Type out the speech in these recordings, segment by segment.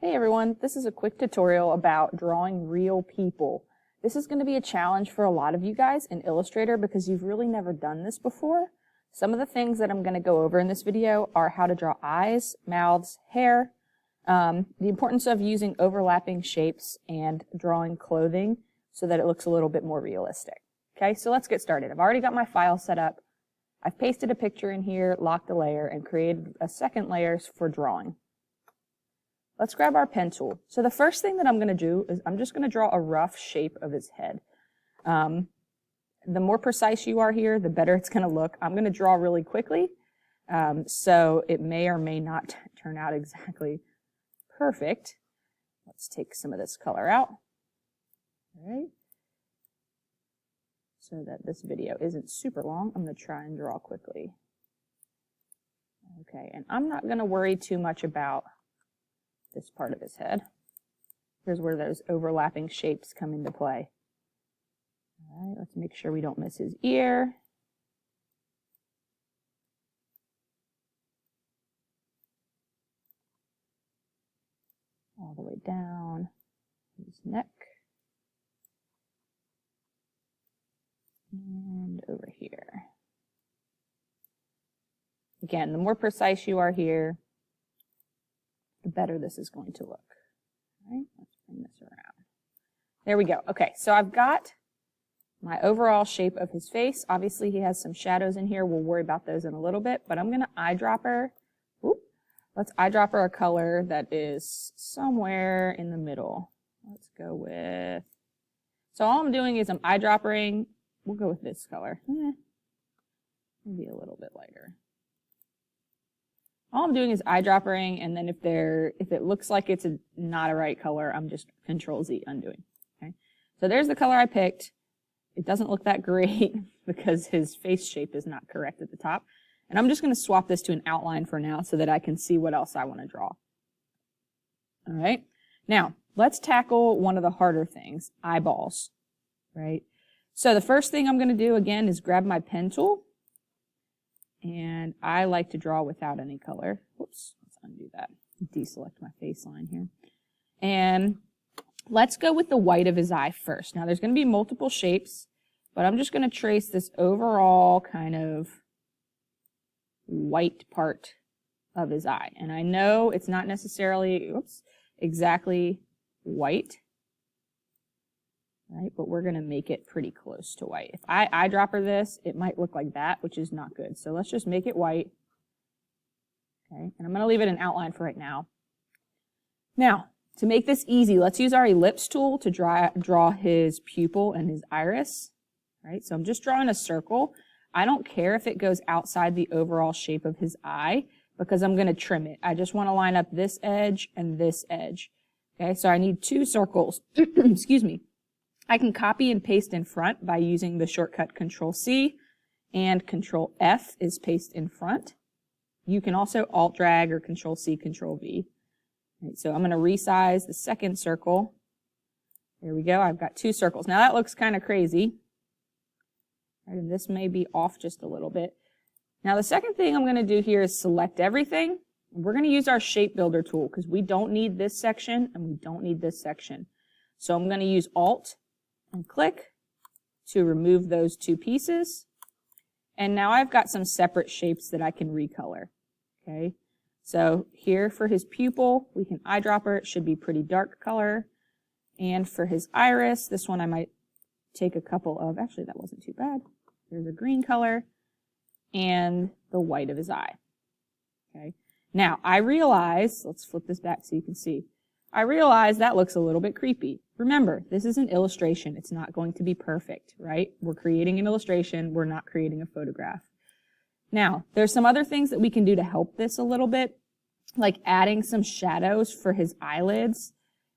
Hey everyone, this is a quick tutorial about drawing real people. This is going to be a challenge for a lot of you guys in Illustrator because you've really never done this before. Some of the things that I'm going to go over in this video are how to draw eyes, mouths, hair, the importance of using overlapping shapes, and drawing clothing so that it looks a little bit more realistic. Okay, so let's get started. I've already got my file set up. I've pasted a picture in here, locked a layer, and created a second layer for drawing. Let's grab our pen tool. So the first thing that I'm going to do is I'm just going to draw a rough shape of his head. The more precise you are here, the better it's going to look. I'm going to draw really quickly, so it may or may not turn out exactly perfect. Let's take some of this color out. All right. So that this video isn't super long, I'm going to try and draw quickly. Okay, and I'm not going to worry too much about this part of his head. Here's where those overlapping shapes come into play. All right, let's make sure we don't miss his ear. All the way down his neck. And over here. Again, the more precise you are here, the better this is going to look. All right, let's bring this around. There we go. Okay, so I've got my overall shape of his face. Obviously, he has some shadows in here. We'll worry about those in a little bit, but I'm going to eyedropper. Let's eyedropper a color that is somewhere in the middle. Let's go with, so all I'm doing is I'm eyedroppering. We'll go with this color. Maybe a little bit lighter. All I'm doing is eyedroppering, and then if it looks like it's not a right color, I'm just Control-Z undoing. Okay, so there's the color I picked. It doesn't look that great because his face shape is not correct at the top. And I'm just going to swap this to an outline for now so that I can see what else I want to draw. All right, now let's tackle one of the harder things, eyeballs. Right, so the first thing I'm going to do again is grab my pen tool. And I like to draw without any color. Whoops, let's undo that. Deselect my face line here. And let's go with the white of his eye first. Now there's going to be multiple shapes, but I'm just going to trace this overall kind of white part of his eye. And I know it's not necessarily, exactly white. Right, but we're going to make it pretty close to white. If I eyedropper this, it might look like that, which is not good. So let's just make it white. Okay, and I'm going to leave it an outline for right now. Now, to make this easy, let's use our ellipse tool to draw his pupil and his iris. Right, so I'm just drawing a circle. I don't care if it goes outside the overall shape of his eye because I'm going to trim it. I just want to line up this edge and this edge. Okay, so I need two circles. Excuse me. I can copy and paste in front by using the shortcut Control-C, and Control-F is paste in front. You can also Alt-Drag or Control-C, Control-V. Right, so I'm going to resize the second circle. There we go. I've got two circles. Now that looks kind of crazy. Right, and this may be off just a little bit. Now the second thing I'm going to do here is select everything. We're going to use our Shape Builder tool because we don't need this section and we don't need this section. So I'm going to use Alt and click to remove those two pieces. And now I've got some separate shapes that I can recolor. Okay, so here for his pupil, we can eyedropper. It should be pretty dark color. And for his iris, this one I might take a couple of, actually that wasn't too bad. There's a green color and the white of his eye. Okay, now I realize, let's flip this back so you can see. I realize that looks a little bit creepy. Remember, this is an illustration. It's not going to be perfect, right? We're creating an illustration. We're not creating a photograph. Now, there's some other things that we can do to help this a little bit, like adding some shadows for his eyelids,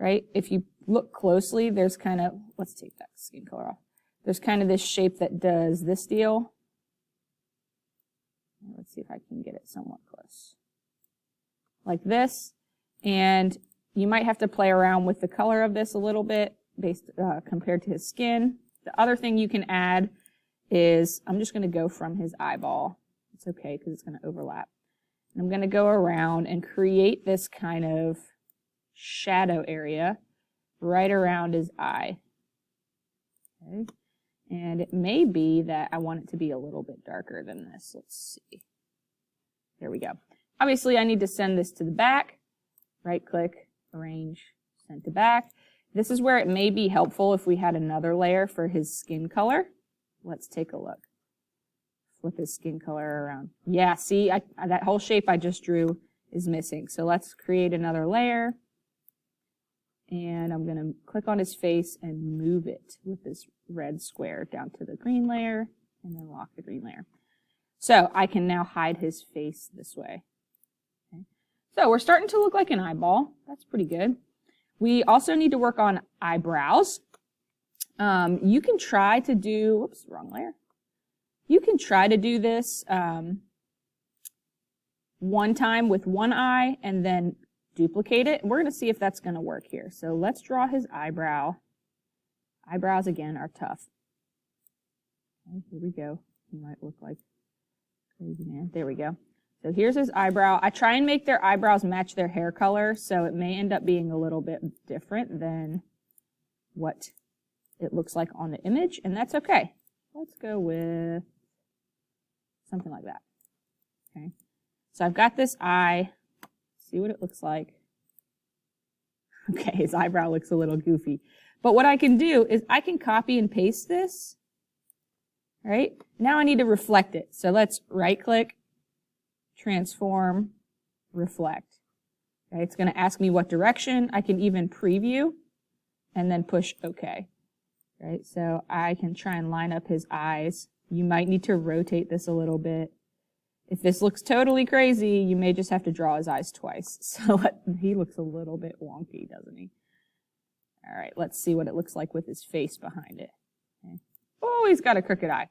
right? If you look closely, there's kind of, let's take that skin color off. There's kind of this shape that does this deal. Let's see if I can get it somewhat close. Like this. And you might have to play around with the color of this a little bit based compared to his skin. The other thing you can add is, I'm just going to go from his eyeball. It's okay because it's going to overlap. And I'm going to go around and create this kind of shadow area right around his eye. Okay. And it may be that I want it to be a little bit darker than this. Let's see. There we go. Obviously, I need to send this to the back. Right click, arrange, send to back. This is where it may be helpful if we had another layer for his skin color. Let's take a look. Flip his skin color around. Yeah, see, that whole shape I just drew is missing. So let's create another layer. And I'm going to click on his face and move it with this red square down to the green layer and then lock the green layer. So I can now hide his face this way. Okay. So we're starting to look like an eyeball. That's pretty good. We also need to work on eyebrows. You can try to do, whoops, wrong layer. You can try to do this one time with one eye and then duplicate it. We're going to see if that's going to work here. So let's draw his eyebrow. Eyebrows, again, are tough. Okay, here we go. He might look like crazy man. There we go. So here's his eyebrow. I try and make their eyebrows match their hair color, so it may end up being a little bit different than what it looks like on the image, and that's okay. Let's go with something like that. Okay. So I've got this eye. See what it looks like. Okay, his eyebrow looks a little goofy. But what I can do is I can copy and paste this. Right? Now I need to reflect it. So let's right click, transform, reflect. Okay, it's going to ask me what direction. I can even preview and then push OK. Right? So I can try and line up his eyes. You might need to rotate this a little bit. If this looks totally crazy, you may just have to draw his eyes twice. So he looks a little bit wonky, doesn't he? All right, let's see what it looks like with his face behind it. Okay. Oh, he's got a crooked eye.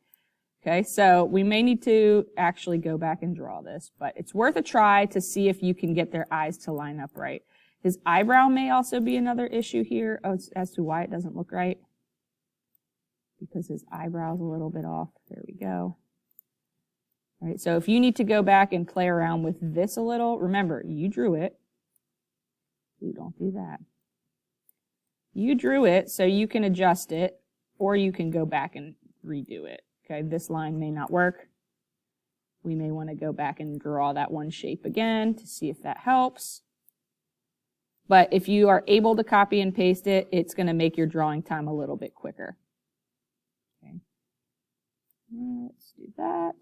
Okay, so we may need to actually go back and draw this, but it's worth a try to see if you can get their eyes to line up right. His eyebrow may also be another issue here as to why it doesn't look right. Because his eyebrow's a little bit off. There we go. All right, so if you need to go back and play around with this a little, remember, you drew it. Ooh, don't do that. You drew it, so you can adjust it, or you can go back and redo it. Okay, this line may not work. We may want to go back and draw that one shape again to see if that helps. But if you are able to copy and paste it, it's going to make your drawing time a little bit quicker. Okay, let's do that.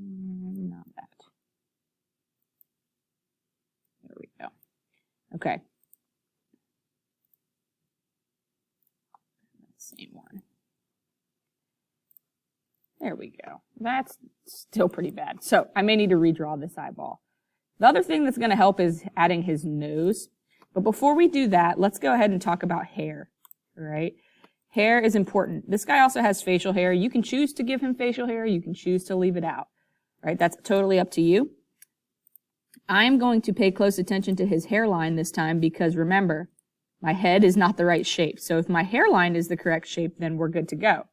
Not that. There we go. Okay. Same one. There we go. That's still pretty bad. So I may need to redraw this eyeball. The other thing that's going to help is adding his nose. But before we do that, let's go ahead and talk about hair. All right? Hair is important. This guy also has facial hair. You can choose to give him facial hair. You can choose to leave it out. Right? That's totally up to you. I'm going to pay close attention to his hairline this time because remember, my head is not the right shape. So if my hairline is the correct shape, then we're good to go.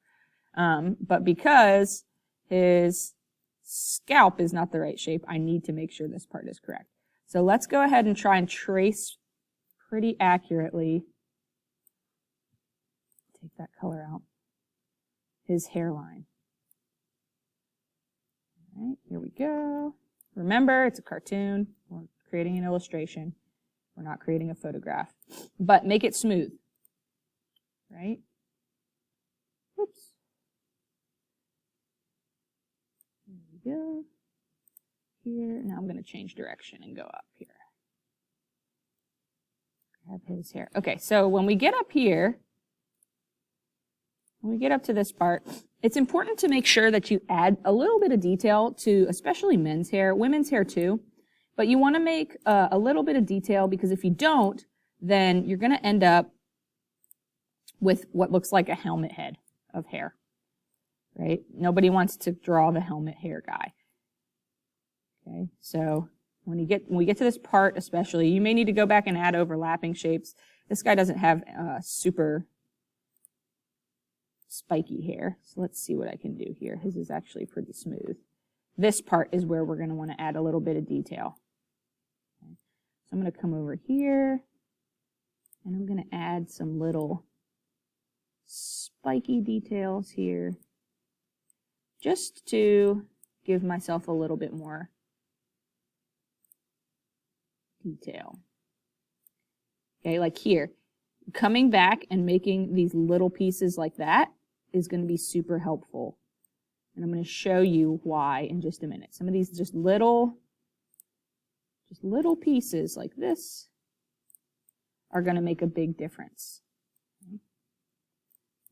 But because his scalp is not the right shape, I need to make sure this part is correct. So let's go ahead and try and trace pretty accurately. Take that color out. His hairline. All right, here we go. Remember, it's a cartoon. We're creating an illustration. We're not creating a photograph. But make it smooth. Right? Oops. There we go. Here. Now I'm going to change direction and go up here. Grab his hair. Okay, so when we get up here, when we get up to this part, it's important to make sure that you add a little bit of detail to especially men's hair, women's hair too. But you want to make a little bit of detail because if you don't, then you're going to end up with what looks like a helmet head of hair, right? Nobody wants to draw the helmet hair guy. Okay, so when we get to this part especially, you may need to go back and add overlapping shapes. This guy doesn't have super spiky hair, so let's see what I can do here. His is actually pretty smooth. This part is where we're going to want to add a little bit of detail. Okay. So I'm going to come over here and I'm going to add some little spiky details here just to give myself a little bit more detail. Okay, like here, coming back and making these little pieces like that is going to be super helpful. And I'm going to show you why in just a minute. Some of these just little pieces like this are going to make a big difference. Okay.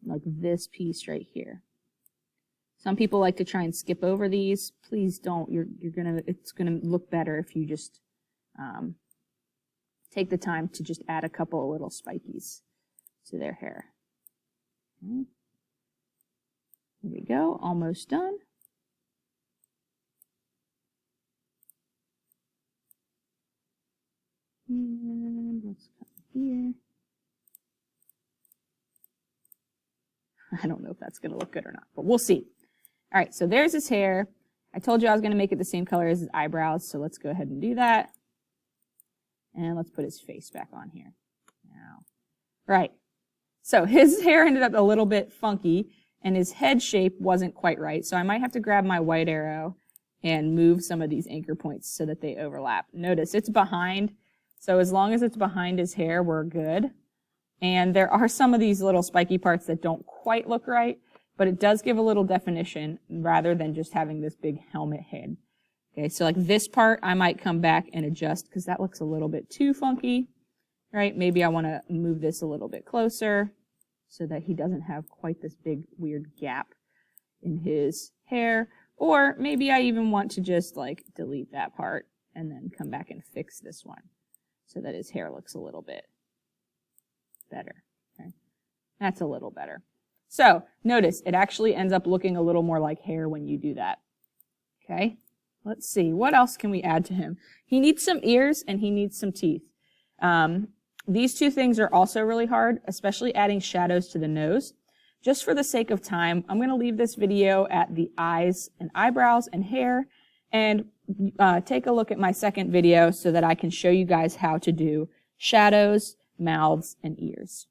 Like this piece right here. Some people like to try and skip over these. Please don't. It's gonna look better if you just take the time to just add a couple of little spikies to their hair. Okay. Here we go, almost done. And let's come here. I don't know if that's going to look good or not, but we'll see. All right, so there's his hair. I told you I was going to make it the same color as his eyebrows, so let's go ahead and do that. And let's put his face back on here. Now, right. So his hair ended up a little bit funky, and his head shape wasn't quite right. So I might have to grab my white arrow and move some of these anchor points so that they overlap. Notice it's behind, so as long as it's behind his hair, we're good. And there are some of these little spiky parts that don't quite look right, but it does give a little definition rather than just having this big helmet head. Okay, so like this part, I might come back and adjust because that looks a little bit too funky, right? Maybe I want to move this a little bit closer so that he doesn't have quite this big weird gap in his hair. Or maybe I even want to just like delete that part and then come back and fix this one so that his hair looks a little bit better. Okay? That's a little better. So notice it actually ends up looking a little more like hair when you do that. Okay, let's see. What else can we add to him? He needs some ears and he needs some teeth. These two things are also really hard, especially adding shadows to the nose. Just for the sake of time, I'm going to leave this video at the eyes and eyebrows and hair and take a look at my second video so that I can show you guys how to do shadows, mouths, and ears.